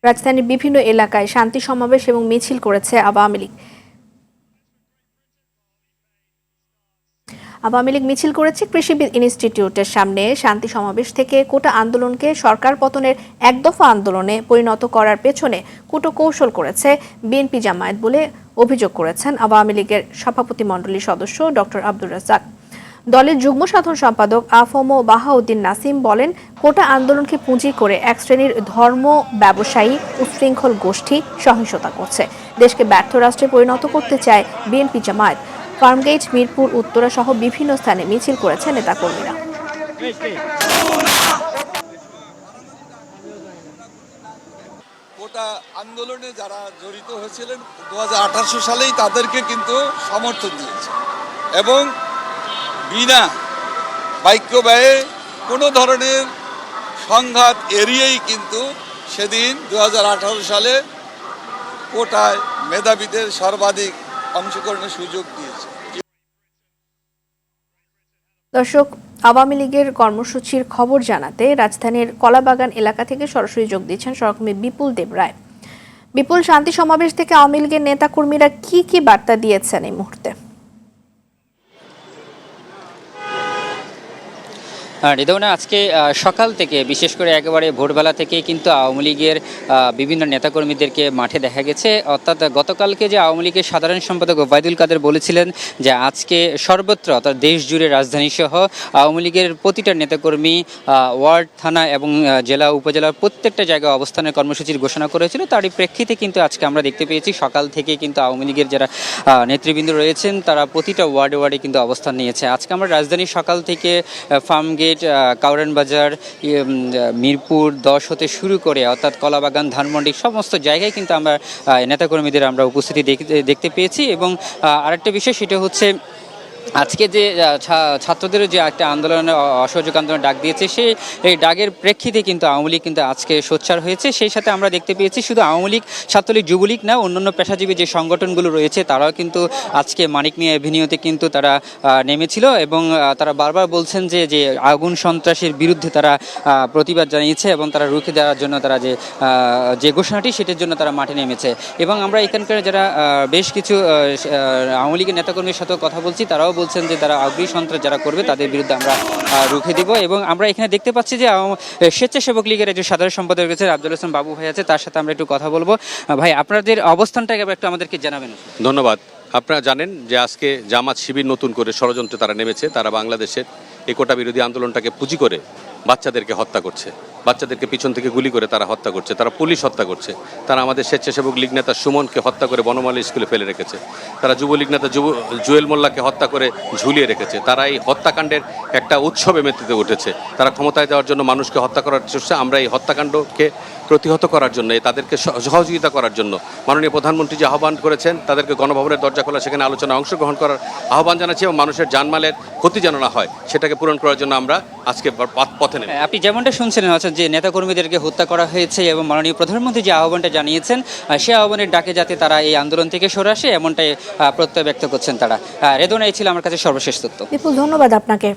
রাজধানীর বিভিন্ন এলাকায় শান্তি সমাবেশ এবং মিছিল করেছে আওয়ামী লীগ। আওয়ামী লীগ মিছিল করেছে কৃষি ইনস্টিটিউটের সামনে। শান্তি সমাবেশ থেকে কোটা আন্দোলনকে সরকার পতনের একদফা আন্দোলনে পরিণত করার পেছনে কূটকৌশল করেছে বিএনপি জামায়াত বলে অভিযোগ করেছেন আওয়ামী লীগের সভাপতিমণ্ডলীর সদস্য ডক্টর আব্দুর রাজ্জাক। দলের যুগ্ম সাধারণ সম্পাদক আফম বাহাউদ্দিন নাসিম বলেন, কোটা আন্দোলনকে পুঁজি করে এক শ্রেণীর ধর্ম ব্যবসায়ী উচ্ছৃঙ্খল গোষ্ঠী সহিংসতা করছে। দেশকে ব্যর্থ রাষ্ট্রে পরিণত করতে চায় বিএনপি জামায়াত। ফার্মগেট, মিরপুর উত্তরা সহ বিভিন্ন স্থানে মিছিল করেছে নেতাকর্মীরা। কোটা আন্দোলনে যারা জড়িত হয়েছিলেন 2018 সালেই তাদেরকে কিন্তু সমর্থন দিয়েছে এবং বিনা বাক্য ব্যয়ে কোনো ধরনের সংঘাত এড়িয়েই কিন্তু সেদিন 2018 সালে কোটায় মেধাবীদের সর্বাধিক অংশগ্রহণের সুযোগ দিয়েছে। দর্শক, আওয়ামী লীগের কর্মসূচির খবর জানাতে রাজধানীর কলাবাগান এলাকা থেকে সরাসরি যোগ দিচ্ছেন সহকর্মী বিপুল দেব রায়। বিপুল, শান্তি সমাবেশ থেকে আওয়ামী লীগের নেতাকর্মীরা কি বার্তা দিয়েছেন এই মুহূর্তে? রিদওয়ানা, আজকে সকাল থেকে বিশেষ করে একেবারে ভোরবেলা থেকেই কিন্তু আওয়ামী লীগের বিভিন্ন নেতাকর্মীদেরকে মাঠে দেখা গেছে। অর্থাৎ গতকালকে যে আওয়ামী লীগের সাধারণ সম্পাদক ওবায়দুল কাদের বলেছিলেন যে আজকে সর্বত্র অর্থাৎ দেশ জুড়ে রাজধানী সহ আওয়ামী লীগের প্রতিটা নেতাকর্মী ওয়ার্ড, থানা এবং জেলা উপজেলার প্রত্যেকটা জায়গায় অবস্থানের কর্মসূচির ঘোষণা করেছিল। তারই প্রেক্ষিতে কিন্তু আজকে আমরা দেখতে পেয়েছি সকাল থেকে কিন্তু আওয়ামী লীগের যারা নেতৃবৃন্দ রয়েছেন তারা প্রতিটা ওয়ার্ডে কিন্তু অবস্থান নিয়েছে। আজকে আমরা রাজধানীর সকাল থেকে ফার্মগেট, কাউরান বাজার, মিরপুর 10 হতে শুরু করে অর্থাৎ কলাবাগান, ধানমন্ডি সমস্ত জায়গায় কিন্তু আমরা নেতাকর্মীদের আমরা উপস্থিতি দেখতে পেয়েছি। এবং আরেকটা বিষয় সেটা হচ্ছে আজকে যে ছাত্রদের যে একটা আন্দোলনে অসহযোগ আন্দোলন ডাক দিয়েছে এই ডাকের প্রেক্ষিতে কিন্তু আওয়ামী লীগ কিন্তু আজকে সোচ্চার হয়েছে। সেই সাথে আমরা দেখতে পেয়েছি শুধু আওয়ামী লীগ, ছাত্রলীগ, যুবলীগ না, অন্যান্য পেশাজীবী যে সংগঠনগুলো রয়েছে তারাও কিন্তু আজকে মানিক মিয়া এভিনিউতে কিন্তু তারা নেমেছিল এবং তারা বারবার বলছেন যে আগুন সন্ত্রাসের বিরুদ্ধে তারা প্রতিবাদ জানিয়েছে এবং তারা রুখে দেওয়ার জন্য তারা যে ঘোষণাটি সেটার জন্য তারা মাঠে নেমেছে। এবং আমরা এখানকার যারা বেশ কিছু আওয়ামী লীগের নেতাকর্মীর সাথে কথা বলছি, তারাও বলছেন যে তারা আগ্রহী সন্ত্রাস যারা করবে তাদের বিরুদ্ধে আমরা রুখে দিব। এবং আমরা এখানে দেখতে পাচ্ছি যে স্বেচ্ছাসেবক লীগের একজন সাধারণ সম্পাদক রয়েছে আব্দুল হাসান বাবু ভাই আছে, তার সাথে আমরা একটু কথা বলবো। ভাই, আপনাদের অবস্থানটা একটু আমাদেরকে জানাবেন। ধন্যবাদ। আপনারা জানেন যে আজকে জামাত শিবির নতুন করে ষড়যন্ত্রে তারা নেমেছে। তারা বাংলাদেশের এই কোটা বিরোধী আন্দোলনটাকে পুঁজি করে বাচ্চাদেরকে হত্যা করছে, বাচ্চাদেরকে পিছন থেকে গুলি করে তারা হত্যা করছে, তারা পুলিশ হত্যা করছে। তারা আমাদের স্বেচ্ছাসেবক লীগ নেতা সুমনকে হত্যা করে বনমালী স্কুলে ফেলে রেখেছে। তারা যুবলীগ নেতা জুয়েল মোল্লাকে হত্যা করে ঝুলিয়ে রেখেছে। তারা এই হত্যাকাণ্ডের একটা উৎসবে মেতেতে উঠেছে। তারা ক্ষমতায় দেওয়ার জন্য মানুষকে হত্যা করার চেষ্টা। আমরা এই হত্যাকাণ্ডকে প্রতিহত করার জন্য, তাদেরকে সহযোগিতা করার জন্য মাননীয় প্রধানমন্ত্রী যে আহ্বান করেছেন তাদেরকে গণভবনের দরজা খোলা, সেখানে আলোচনায় অংশগ্রহণ করার আহ্বান জানাচ্ছি এবং মানুষের জানমালের ক্ষতি যেন না হয় সেটাকে পূরণ করার জন্য আমরা আজকে পথে নেমে। আপনি যেমনটা শুনছিলেন অর্থাৎ যে নেতাকর্মীদেরকে হত্যা করা হয়েছে এবং মাননীয় প্রধানমন্ত্রী যে আহ্বানটা জানিয়েছেন সেই আহ্বানের ডাকে যাতে তারা এই আন্দোলন থেকে সরে আসে এমনটাই প্রত্যয় ব্যক্ত করছেন তারা। রেদওয়ানা, এই ছিল আমার কাছে সর্বশেষ তথ্য। বিপুল, ধন্যবাদ আপনাকে।